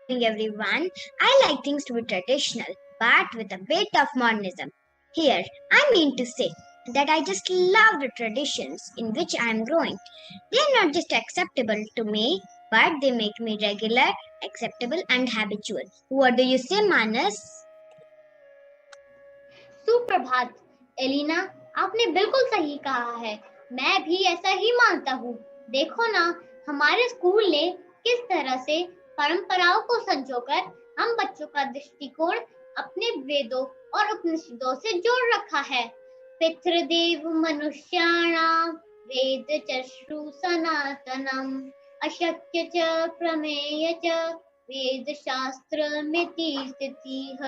Everyone. I like things to be traditional, but with a bit of modernism. Here, I mean to say that I just love the traditions in which I am growing. They are not just acceptable to me, but they make me regular, acceptable, and habitual. What do you say, Manas? सुप्रभात Elina, आपने बिल्कुल सही कहा है। मैं भी ऐसा ही मानता हूँ। देखो ना, हमारे स्कूल ने किस तरह से परंपराओं को संजोकर हम बच्चों का दृष्टिकोण अपने वेदों और उपनिषदों से जोड़ रखा है। पितृदेव मनुष्याणां वेद चक्षु सनातनम अशक्य च प्रमेय च वेद शास्त्रमिति स्थितिः।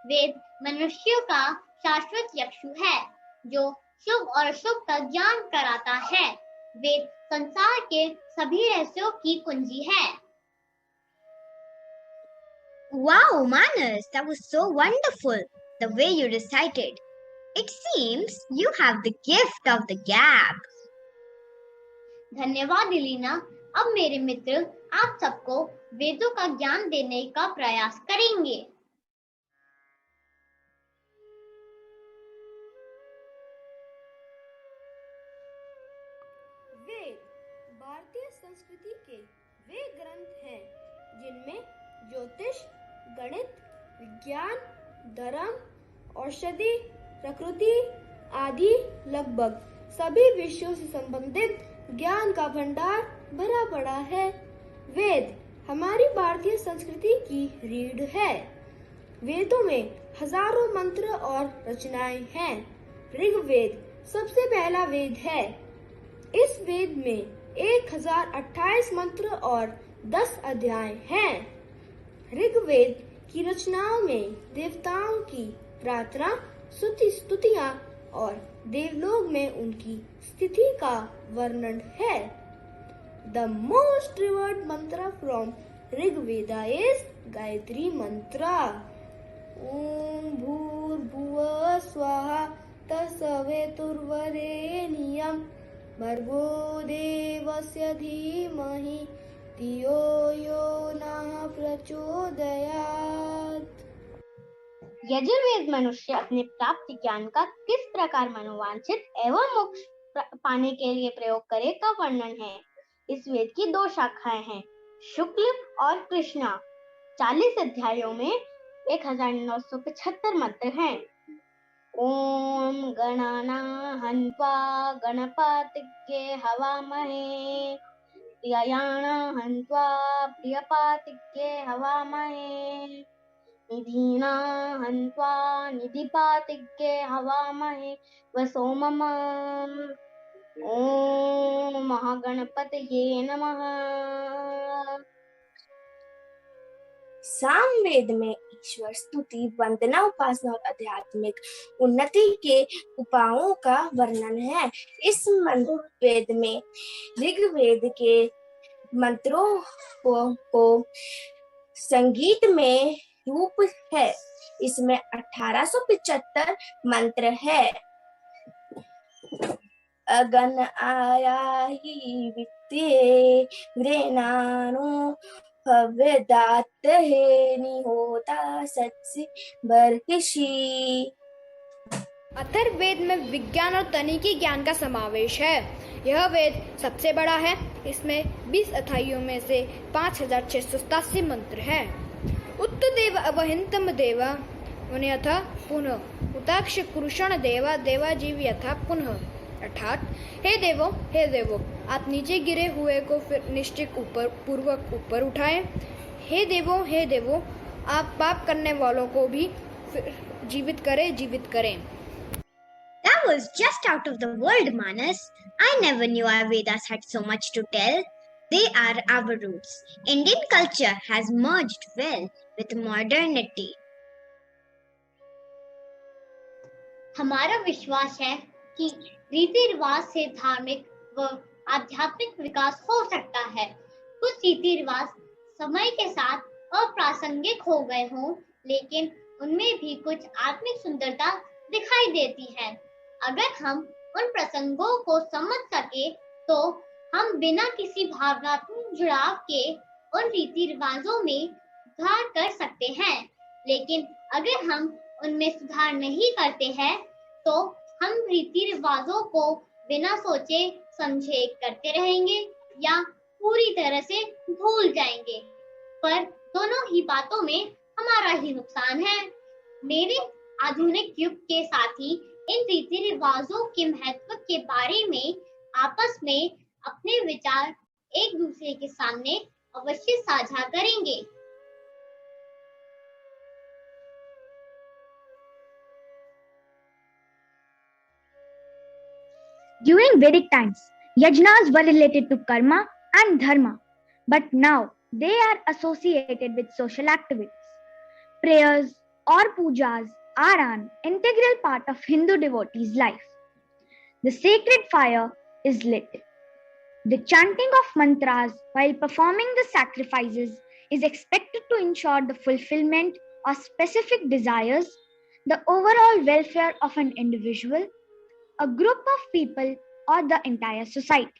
वेद मनुष्य का शाश्वत यक्षु है जो शुभ और अशुभ का ज्ञान कराता है। वेद संसार के सभी रहस्यों की कुंजी है। Wow, Manas, that was so wonderful. The way you recited. It seems you have the gift of the gab. धन्यवाद एलिना। अब मेरे मित्र आप सबको वेदों का ज्ञान देने का प्रयास करेंगे। वेद भारतीय संस्कृति के वे ग्रंथ हैं जिनमें ज्योतिष, गणित, विज्ञान, धर्म, औषधि, प्रकृति आदि लगभग सभी विषयों से संबंधित ज्ञान का भंडार भरा पड़ा है। वेद हमारी भारतीय संस्कृति की रीढ़ है। वेदों में हजारों मंत्र और रचनाएं हैं। ऋग्वेद सबसे पहला वेद है। इस वेद में 1028 मंत्र और 10 अध्याय हैं। ऋग्वेद की रचनाओं में देवताओं की प्रार्थना, स्तुतियां और देवलोक में उनकी स्थिति का वर्णन है। The most revered mantra from Rigveda is Gayatri mantra. Om Bhurbhuva Swaha Tassaveturvareniyam Bhargo Devasya Dhimahi Dhiyo Yo Nah Prachodayat। Yajurveda मनुष्य अपने प्राप्त ज्ञान का किस प्रकार मनोवांछित एवं मोक्ष पाने के लिए प्रयोग करे का वर्णन है। इस वेद की 2 शाखाएं हैं, शुक्ल और कृष्णा। 40 अध्यायों में 1975 मंत्र हैं। ओम गणानाहन्त्वा गणपतिज्ञे हवामहे प्रियाणाहन्त्वा प्रियपातिज्ञे हवामहे निधीना हन्त्वा निधिपातिज्ञे हवामहे वसोमम। ओम महागणपतये नमः। सामवेद में ईश्वर स्तुति, वंदना, उपासना और आध्यात्मिक उन्नति के उपायों का वर्णन है। इस वेद में ऋग्वेद के मंत्रों को संगीत में रूप है। इसमें 1875 मंत्र है। अगन आया ही वित्ते ग्रेनानो भवेदात है निहोता सत्सि बरकिशी। अथर्ववेद में विज्ञान और तकनीकी ज्ञान का समावेश है। यह वेद सबसे बड़ा है। इसमें 20 अध्यायों में से 5687 मंत्र हैं। उत्तदेव अवहिंतम देव उन्यथ पुनः उताक्ष कुरुषण देवा देवाजीव यथा पुनः, अर्थात हे देवो आप नीचे गिरे हुए को फिर निश्चित पूर्वक ऊपर उठाएं। हे देवो आप पाप करने वालों को भी जीवित करें। That was just out of the world, Manas. I never knew our Vedas had so much to tell. They are our roots. Indian culture has merged well with modernity. हमारा विश्वास है कि रीति रिवाज से धार्मिक व आध्यात्मिक विकास हो सकता है। कुछ रीति रिवाज समय के साथ अप्रासंगिक हो गए हों, लेकिन उनमें भी कुछ आत्मिक सुंदरता दिखाई देती है। अगर हम उन प्रसंगों को समझ सके तो हम बिना किसी भावनात्मक जुड़ाव के उन रीति रिवाजों में सुधार कर सकते हैं, लेकिन अगर हम उनमें सुधार नहीं करते हैं तो हम रीति रिवाजों को बिना सोचे समझे करते रहेंगे या पूरी तरह से भूल जाएंगे। पर दोनों ही बातों में हमारा ही नुकसान है। मेरे आधुनिक युग के साथ ही इन रीति रिवाजों के महत्व के बारे में आपस में अपने विचार एक दूसरे के सामने अवश्य साझा करेंगे। During Vedic times, yajnas were related to karma and dharma, but now they are associated with social activities. Prayers or pujas are an integral part of Hindu devotees' life. The sacred fire is lit. The chanting of mantras while performing the sacrifices is expected to ensure the fulfillment of specific desires, the overall welfare of an individual, a group of people, or the entire society.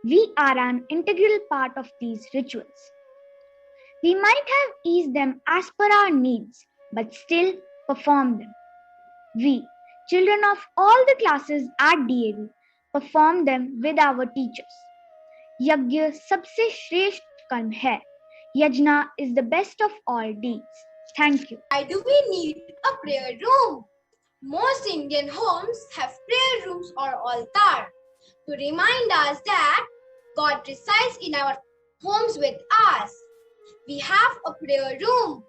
We are an integral part of these rituals. We might have eased them as per our needs, but still perform them. We, children of all the classes at DAV, perform them with our teachers. यज्ञ सबसे श्रेष्ठ कर्म है. Yajna is the best of all deeds. Thank you. Why do we need a prayer room? Most Indian homes have prayer rooms or altar to remind us that God resides in our homes with us. We have a prayer room.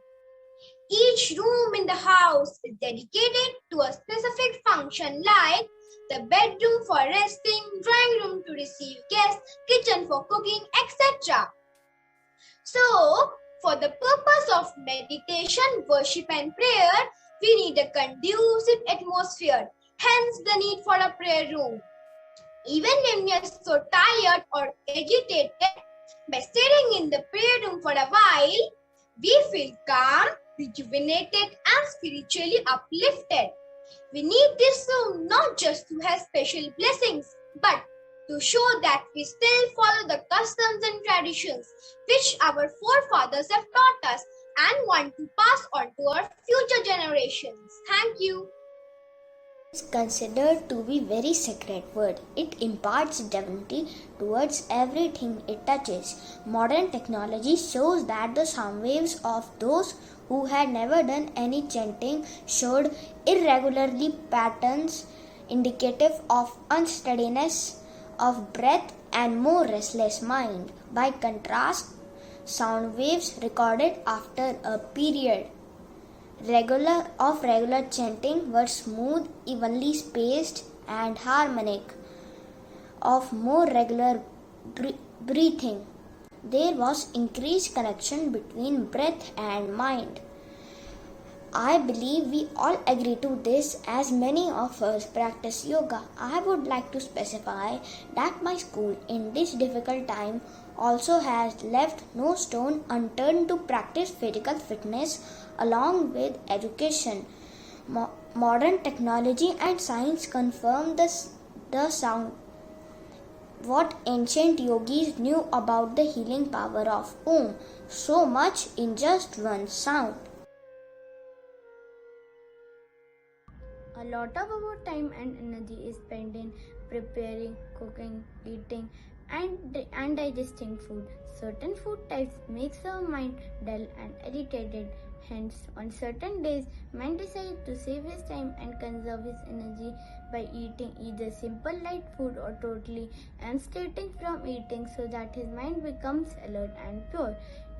Each room in the house is dedicated to a specific function like the bedroom for resting, drawing room to receive guests, kitchen for cooking, etc. So, for the purpose of meditation, worship and prayer, we need a conducive atmosphere, hence the need for a prayer room. Even when we are so tired or agitated, by sitting in the prayer room for a while, we feel calm, rejuvenated and spiritually uplifted. We need this room not just to have special blessings, but to show that we still follow the customs and traditions which our forefathers have taught us and want to pass on to our future generations. Thank you. Is considered to be very sacred word. It imparts divinity towards everything it touches. Modern technology shows that the sound waves of those who had never done any chanting showed irregularly patterns indicative of unsteadiness of breath and more restless mind. By contrast, sound waves recorded after a period regular chanting were smooth, evenly spaced, and harmonic. Of more regular breathing, there was increased connection between breath and mind. I believe we all agree to this as many of us practice yoga. I would like to specify that my school in this difficult time also has left no stone unturned to practice physical fitness along with education. Modern technology and science confirm the sound what ancient yogis knew about the healing power of Om, so much in just one sound. A lot of our time and energy is spent in preparing, cooking, eating, and digesting food. Certain food types makes our mind dull and irritated. Hence, on certain days, man decides to save his time and conserve his energy by eating either simple light food or totally abstaining from eating so that his mind becomes alert and pure.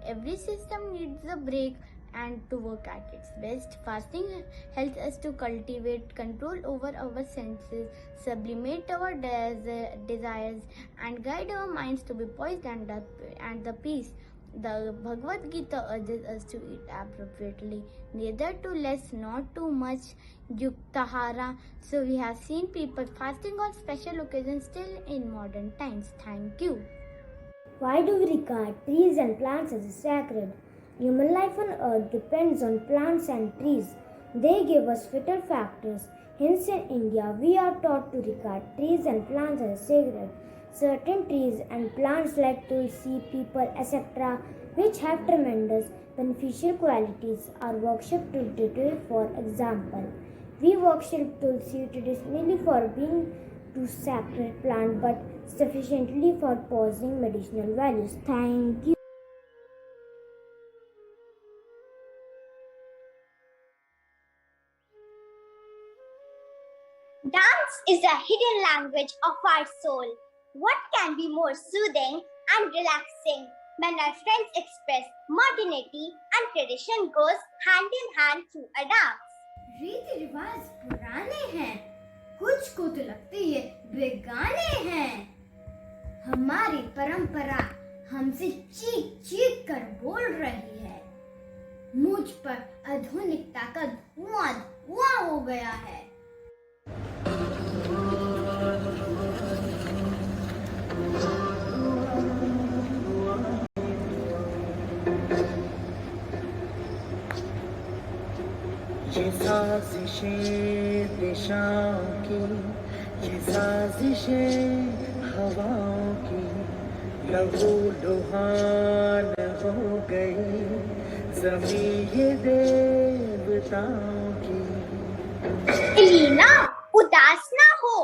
Every system needs a break and to work at its best. Fasting helps us to cultivate control over our senses, sublimate our desires, and guide our minds to be poised and the peace. The Bhagavad Gita urges us to eat appropriately, neither too less nor too much, yuktahara. So we have seen people fasting on special occasions still in modern times. Thank you. Why do we regard trees and plants as sacred? Human life on earth depends on plants and trees. They give us vital factors. Hence, in India, we are taught to regard trees and plants as sacred. Certain trees and plants like tulsi, people, etc., which have tremendous beneficial qualities, are worshipped to detail. For example, we worship Tulsi traditionally for being to sacred plant but sufficiently for possessing medicinal values. Thank you. Dance is a hidden language of our soul. What can be more soothing and relaxing when our friends express modernity and tradition goes hand in hand through a dance? रीति रिवाज पुराने हैं, कुछ को तो लगते ये बेगाने हैं। हमारी परंपरा हमसे चीख चीख कर बोल रही है। मुझ पर आधुनिकता का धुआं धुआं हो गया है। ये साजिशें दिशाओं की, ये साजिशें हवाओं की, लहू लुहान हो गई ज़मीं ये देवताओं की। एलिना, उदास ना हो।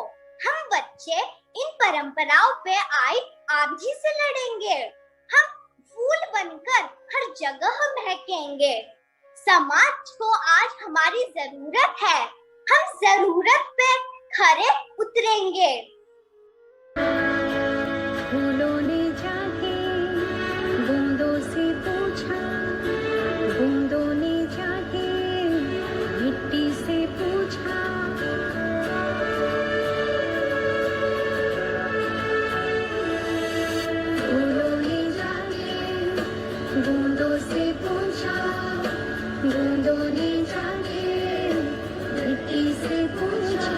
हम बच्चे इन परंपराओं पे आए आंधी से लड़ेंगे। हम फूल बनकर हर जगह महकेंगे। समाज को आज हमारी जरूरत है। हम जरूरत पे खरे उतरेंगे। फूलों ने जाके बूंदों से पूछा, बूंदों ने जाके मिट्टी से पूछा। फूलों ने जाके बूंदों से पूछा, बूंदों ने जाके मिट्टी से पूछा।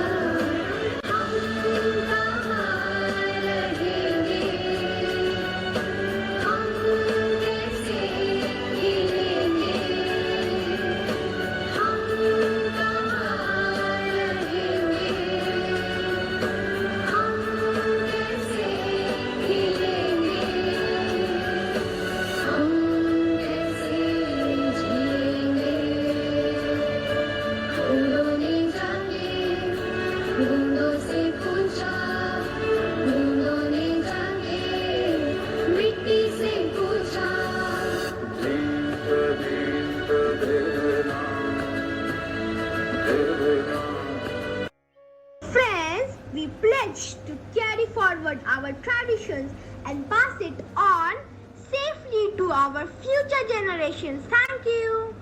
Friends, we pledge to carry forward our traditions and pass it on safely to our future generations. Thank you.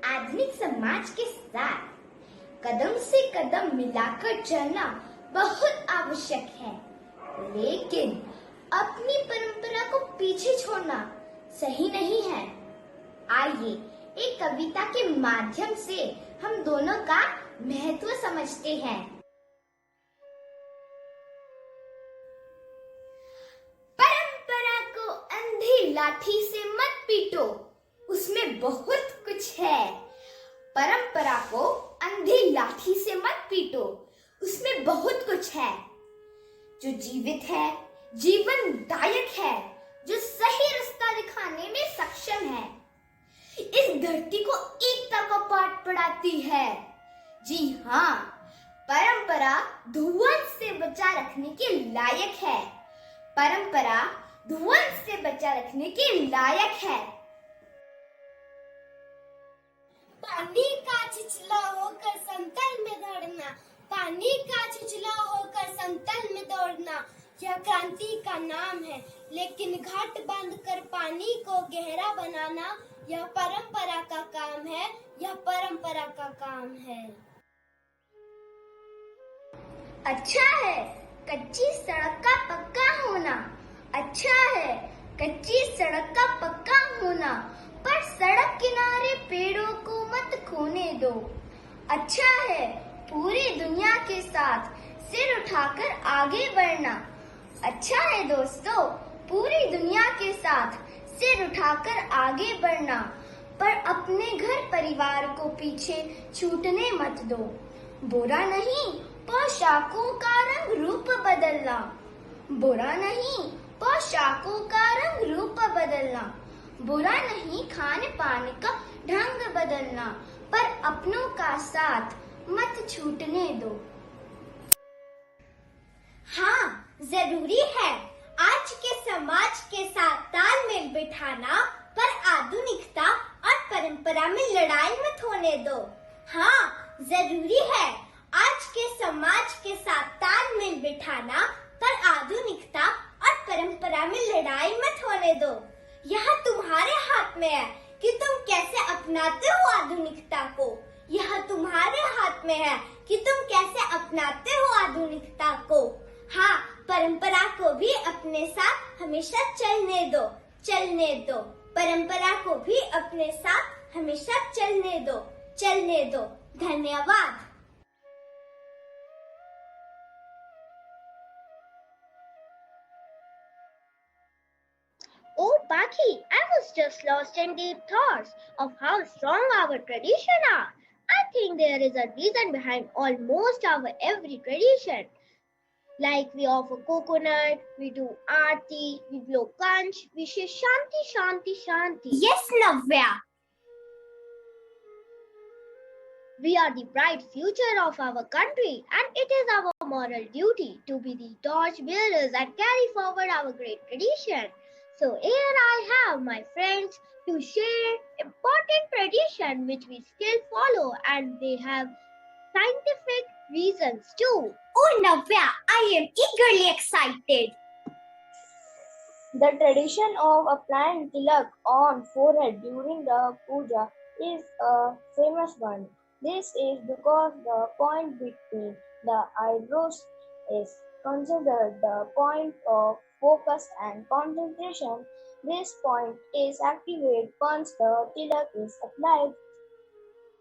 आधुनिक समाज के साथ कदम से कदम मिलाकर चलना बहुत आवश्यक है, लेकिन अपनी परंपरा को पीछे छोड़ना सही नहीं है। आइए एक कविता के माध्यम से हम दोनों का महत्व समझते हैं। परंपरा को अंधी लाठी से मत पीटो, उसमें बहुत कुछ है। परंपरा को अंधी लाठी से मत पीटो, उसमें बहुत कुछ है। जो जीवित है, जीवनदायक है, जो सही रास्ता दिखाने में सक्षम है, इस धरती को एकता का पाठ पढ़ाती है। जी हाँ, परंपरा धुआं से बचा रखने के लायक है। परंपरा धुआं से बचा रखने के लायक है। पानी का छिछला होकर समतल में दौड़ना, पानी का छिछला होकर समतल में दौड़ना, यह क्रांति का नाम है। लेकिन घाट बांध कर पानी को गहरा बनाना, यह परंपरा का काम है, यह परंपरा का काम है। अच्छा है कच्ची सड़क का पक्का होना, अच्छा है कच्ची सड़क का पक्का होना, पर सड़क किनारे पेड़ों को मत खोने दो। अच्छा है पूरी दुनिया के साथ सिर उठाकर आगे बढ़ना। अच्छा है दोस्तों पूरी दुनिया के साथ सिर उठाकर आगे बढ़ना, पर अपने घर परिवार को पीछे छूटने मत दो। बुरा नहीं, पोशाकों का रंग रूप बदलना बुरा नहीं, पोशाकों का रंग रूप बदलना बुरा नहीं, खान पान का ढंग बदलना, पर अपनों का साथ मत छूटने दो। हाँ, जरूरी है आज के समाज के साथ तालमेल बिठाना, पर आधुनिकता और परंपरा में लड़ाई मत होने दो। हाँ, जरूरी है आज के समाज के साथ तालमेल बिठाना, पर आधुनिकता और परंपरा में लड़ाई मत होने दो। यह तुम्हारे हाथ में है कि तुम कैसे अपनाते हो आधुनिकता को। यह तुम्हारे हाथ में है कि तुम कैसे अपनाते हो आधुनिकता को। हाँ, परंपरा को भी अपने साथ हमेशा चलने दो, चलने दो। परंपरा को भी अपने साथ हमेशा चलने दो, चलने दो। धन्यवाद। Oh, Paki, I was just lost in deep thoughts of how strong our tradition are. I think there is a reason behind almost our every tradition. Like we offer coconut, we do aarti, we blow conch, we say shanti, shanti, shanti. Yes, Navya. We are the bright future of our country, and it is our moral duty to be the torch bearers and carry forward our great tradition. So here I have my friends to share important tradition which we still follow, and they have scientific reasons too. Oh, Navya, I am eagerly excited. The tradition of applying tilak on forehead during the puja is a famous one. This is because the point between the eyebrows is considered the point of focus and concentration. This point is activated once the tilak is applied.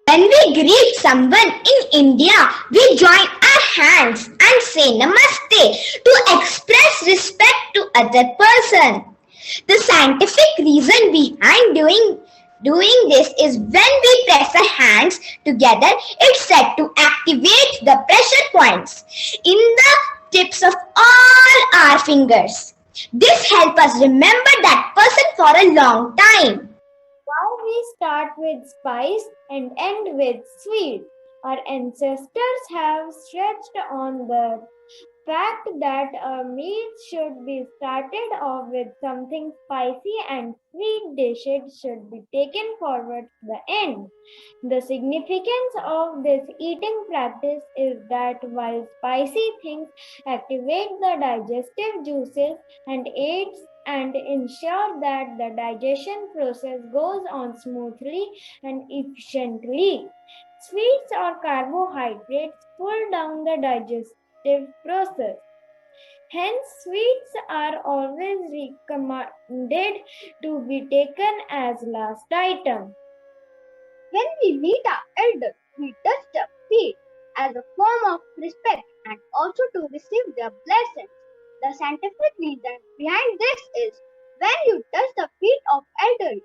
When we greet someone in India, we join our hands and say Namaste to express respect to other person. The scientific reason behind doing this is when we press our hands together, it's said to activate the pressure points in the tips of all our fingers. This helps us remember that person for a long time. Why we start with spice and end with sweet? Our ancestors have stretched on the fact that a meal should be started off with something spicy and sweet dishes should be taken forward to the end. The significance of this eating practice is that while spicy things activate the digestive juices and aids and ensure that the digestion process goes on smoothly and efficiently, sweets or carbohydrates pull down the digestive process. Hence, sweets are always recommended to be taken as last item. When we meet our elders, we touch their feet as a form of respect and also to receive their blessings. The scientific reason behind this is when you touch the feet of elders,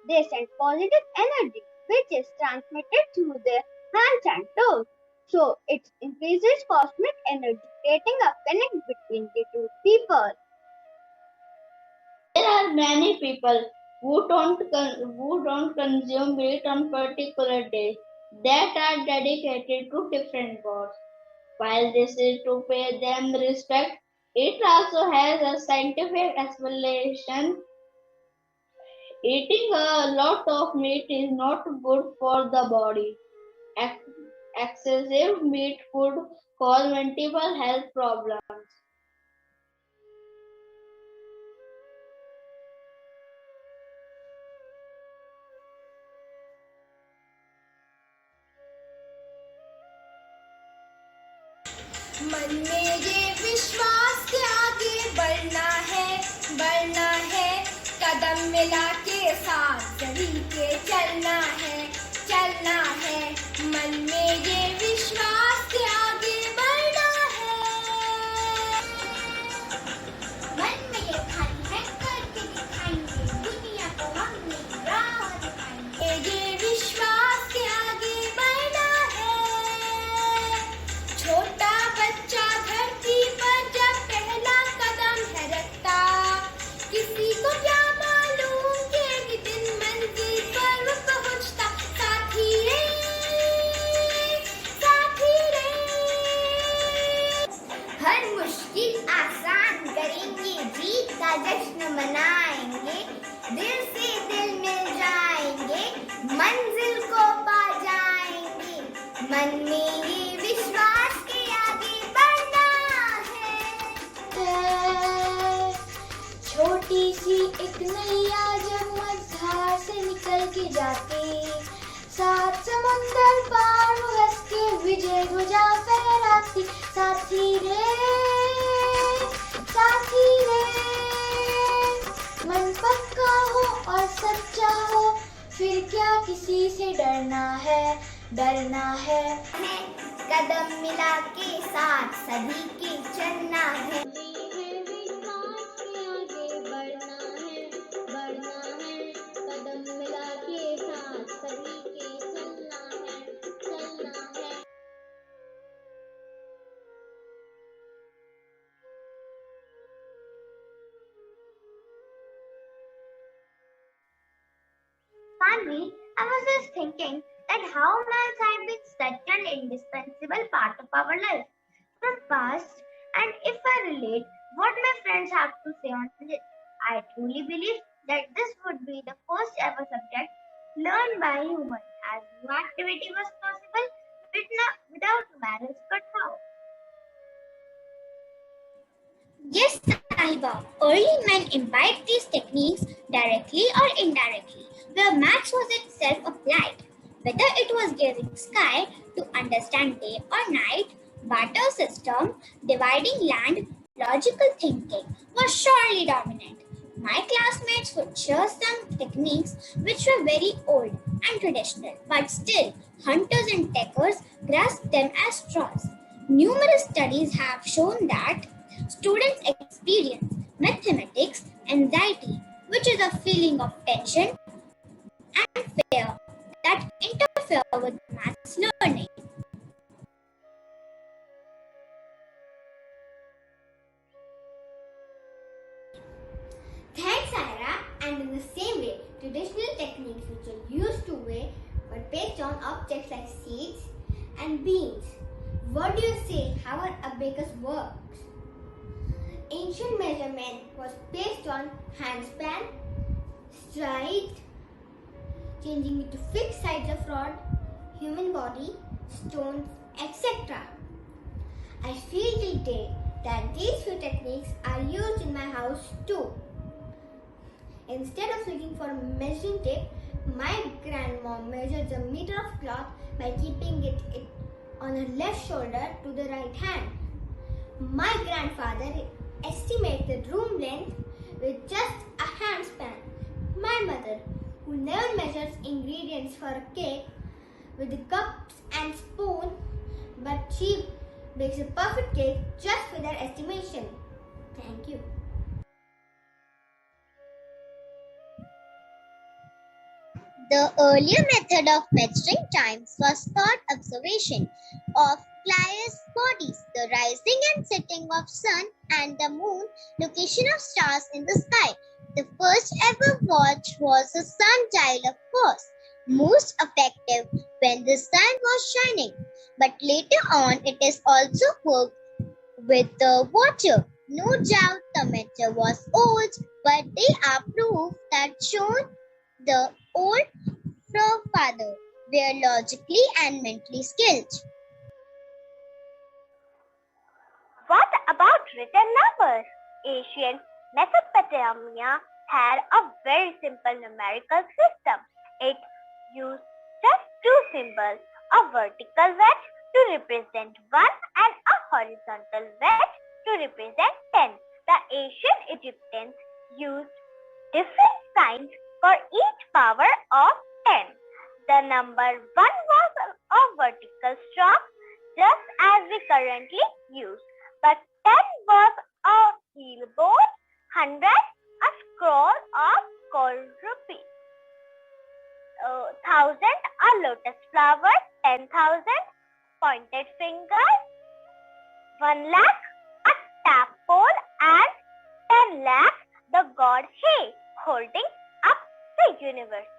they send positive energy which is transmitted through their hands and toes. So it increases cosmic energy, creating a connect between the two people. There are many people who don't consume meat on particular days that are dedicated to different gods. While this is to pay them respect, it also has a scientific explanation. Eating a lot of meat is not good for the body. Excessive meat could cause multiple health problems. मन में ये विश्वास के आगे बढ़ना है, कदम मिला के साथ चल के चलना है। मन में ये विश्वास के आगे बढ़ना है, मन में ये ठान है करके दिखाएंगे दुनिया को हम राह दिखाएंगे। ये विश्वास के आगे बढ़ना है, छोटा मन में ये विश्वास के आगे बढ़ना है। छोटी सी एक नैया जब मझधार से निकल के जाती, सात समुंदर पार वो हंस के विजय ध्वजा फहराती। साथी रे मन पक्का हो और सच्चा हो, फिर क्या किसी से डरना है, डरना है। कदम मिला के साथ सभी के चलना है। Finally, I was just thinking that how maths have been such an indispensable part of our life from past, and if I relate what my friends have to say on this, I truly believe that this would be the first ever subject learned by humans, as no activity was possible without maths but how. Yes, Sahiba, early men imbibed these techniques directly or indirectly, where maths was itself applied. Whether it was gazing sky to understand day or night, barter system, dividing land, logical thinking was surely dominant. My classmates would share some techniques which were very old and traditional, but still, hunters and takers grasped them as straws. Numerous studies have shown that students experience mathematics anxiety, which is a feeling of tension and fear that interfere with maths learning. Thanks, Ira. And in the same way, traditional techniques which are used to weigh were based on objects like seeds and beans. What do you say how an abacus works? Ancient measurement was based on handspan, stride, changing it to fixed sides of rod, human body, stones, etc. I feel guilty that these few techniques are used in my house too. Instead of looking for a measuring tape, my grandmom measures a meter of cloth by keeping it on her left shoulder to the right hand. My grandfather estimates the room length with just a handspan. My mother, who never measures ingredients for a cake with the cups and spoon, but she bakes a perfect cake just with her estimation. Thank you. The earlier method of measuring times was thought observation of planets' bodies, the rising and setting of sun and the moon, location of stars in the sky. The first ever watch was a sundial, of course, most effective when the sun was shining. But later on, it is also worked with the water. No doubt the matter was old, but they are proof that shown the old forefather were logically and mentally skilled. What about written numbers? Ancient Mesopotamia had a very simple numerical system. It used just two symbols, a vertical wedge to represent 1 and a horizontal wedge to represent 10. The ancient Egyptians used different signs for each power of 10. The number 1 was a vertical stroke, just as we currently use, but 10 was a keyboard, 100 a scroll of gold rupee, 1,000 a lotus flower, 10,000 pointed finger, 1 lakh a tadpole, and 10 lakh the god He holding up the universe.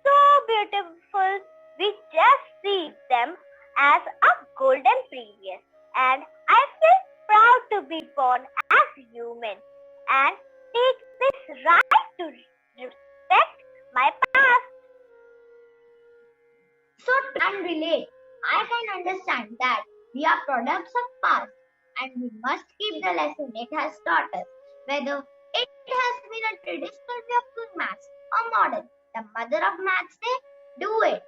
So beautiful, we just see them as a golden previous, and I feel proud to be born as human and take this right to respect my past. So and relate. I can understand that we are products of past and we must keep the lesson it has taught us, whether it has been a traditional way of doing maths or modern. The mother of maths say, do it.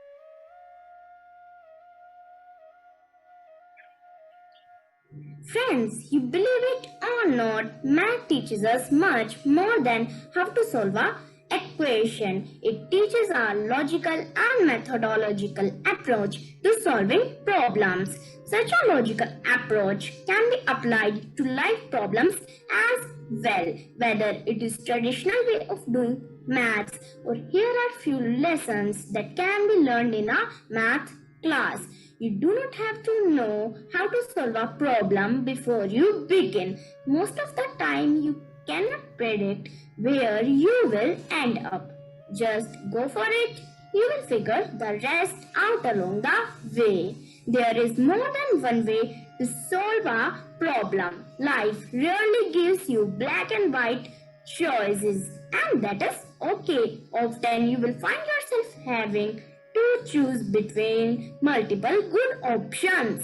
Friends, you believe it or not, math teaches us much more than how to solve a equation. It teaches our logical and methodological approach to solving problems. Such a logical approach can be applied to life problems as well, whether it is traditional way of doing maths or here are few lessons that can be learned in a math class. You do not have to know how to solve a problem before you begin. Most of the time, you cannot predict where you will end up. Just go for it. You will figure the rest out along the way. There is more than one way to solve a problem. Life rarely gives you black and white choices, and that is okay. Often you will find yourself having to choose between multiple good options.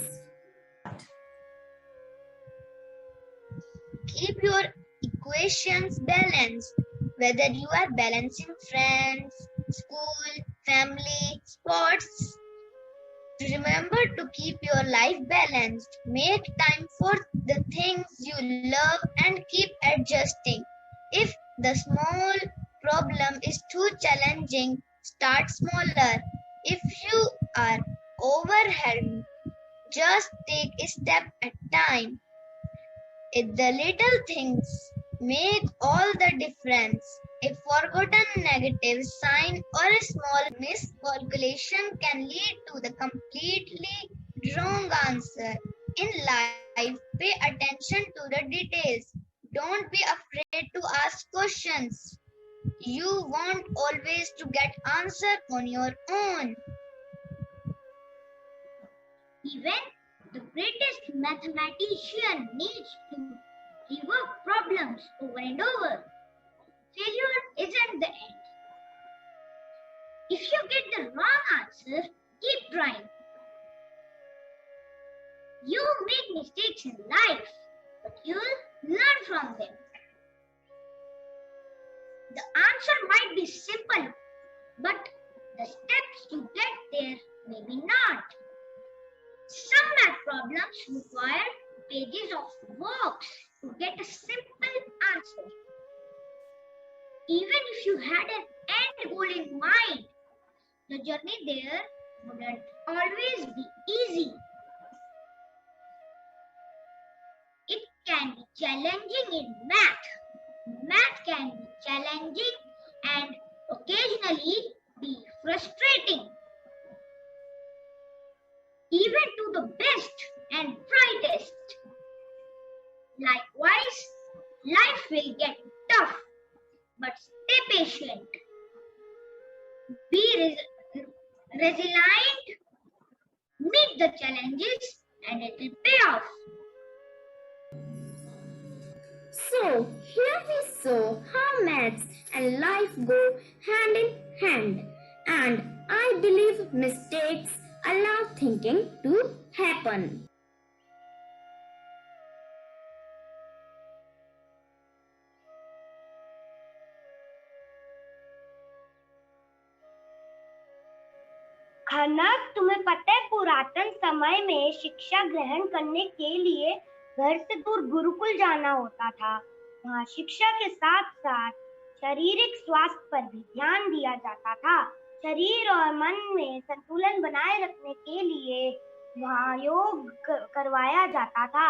Keep your equations balanced, whether you are balancing friends, school, family, sports. Remember to keep your life balanced. Make time for the things you love and keep adjusting. If the small problem is too challenging, start smaller. If you are overwhelmed, just take a step at a time. If the little things make all the difference. A forgotten negative sign or a small miscalculation can lead to the completely wrong answer. In life, pay attention to the details. Don't be afraid to ask questions. You won't always to get answer on your own. Even the greatest mathematician needs to rework problems over and over. Failure isn't the end. If you get the wrong answer, keep trying. You make mistakes in life, but you'll learn from them. The answer might be simple, but the steps to get there may be not. Some math problems require pages of works to get a simple answer. Even if you had an end goal in mind, the journey there wouldn't always be easy. It can be challenging in math. Math can be challenging and occasionally be frustrating. Even to the best and brightest. Likewise, life will get tough, but stay patient. Be resilient, meet the challenges, and it will pay off. So, here we saw how maths and life go hand in hand, and I believe mistakes allow thinking to happen. खनक, तुम्हें पता है पुरातन समय में शिक्षा ग्रहण करने के लिए घर से दूर गुरुकुल जाना होता था। वहाँ शिक्षा के साथ साथ शारीरिक स्वास्थ्य पर भी ध्यान दिया जाता था। शरीर और मन में संतुलन बनाए रखने के लिए वहाँ योग करवाया जाता था।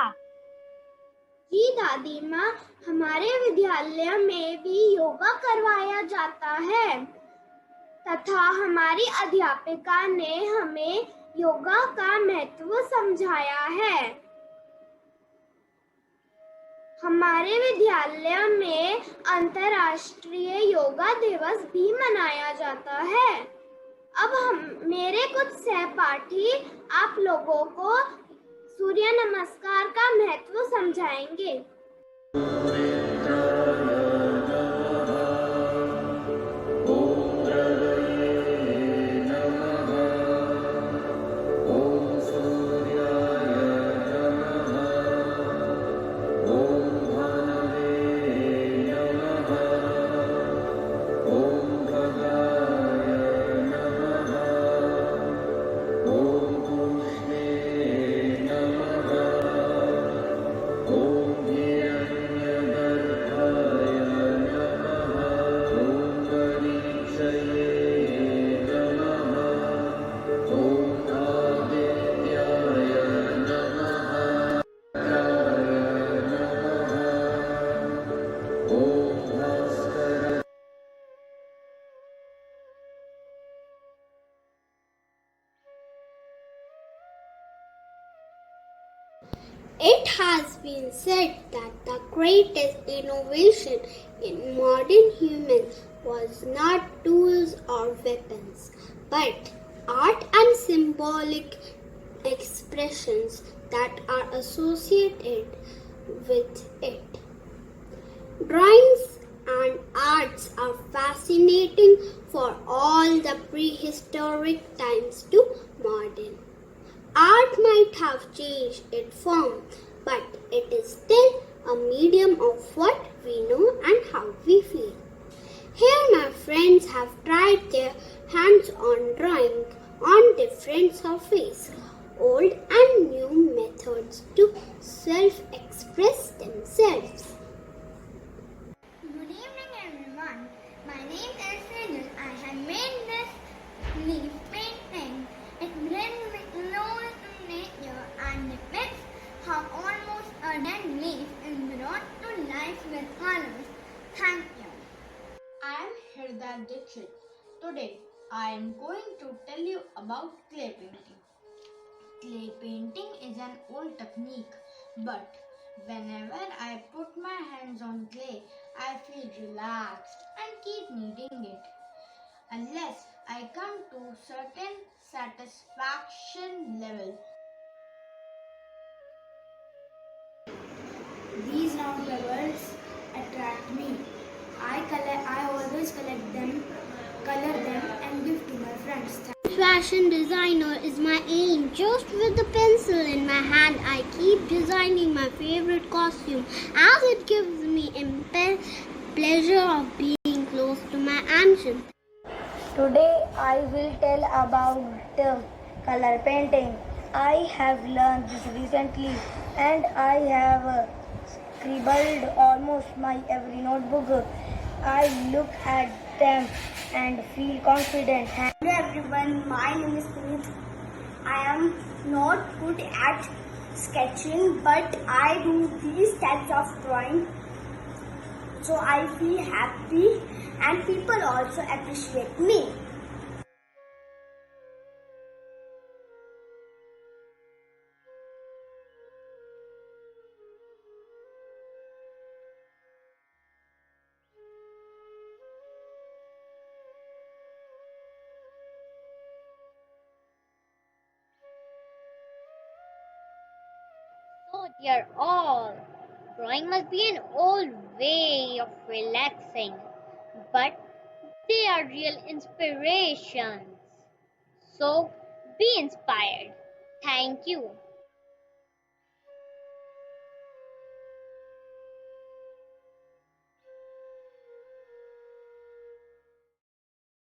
जी दादी माँ, हमारे विद्यालय में भी योगा करवाया जाता है तथा हमारी अध्यापिका ने हमें योगा का महत्व समझाया है। हमारे विद्यालय में अंतर्राष्ट्रीय योगा दिवस भी मनाया जाता है। अब मेरे कुछ सहपाठी आप लोगों को सूर्य नमस्कार का महत्व समझाएंगे। It has been said that the greatest innovation in modern humans was not tools or weapons, but art and symbolic expressions that are associated with it. Drawings and arts are fascinating for all the prehistoric times to modern. Art might have changed its form, but it is still a medium of what we know and how we feel. Here, my friends have tried their hands on drawing on different surfaces, old and new methods to self express themselves. Good evening, everyone. My name is Sejal. I have made this leaf painting. It blends me close to nature and depicts how almost a dead leaf is brought to life with colors. Thank you. I am Hriday Dixit. Today I am going to tell you about clay painting. Clay painting is an old technique, but whenever I put my hands on clay, I feel relaxed and keep kneading it unless I come to certain satisfaction level. These round pebbles attract me. I always collect them, color them, and give to my friends. Fashion designer is my aim. Just with the pencil in my hand, I keep designing my favorite costume as it gives me pleasure of being close to my ambition. Today I will tell about color painting. I have learned this recently and I have scribbled almost my every notebook. I look at them and feel confident. Hello everyone, my name is Puneet. I am not good at sketching but I do these types of drawing so I feel happy and people also appreciate me. So, dear all, drawing must be an old way of relaxing, but they are real inspirations. So, be inspired. Thank you.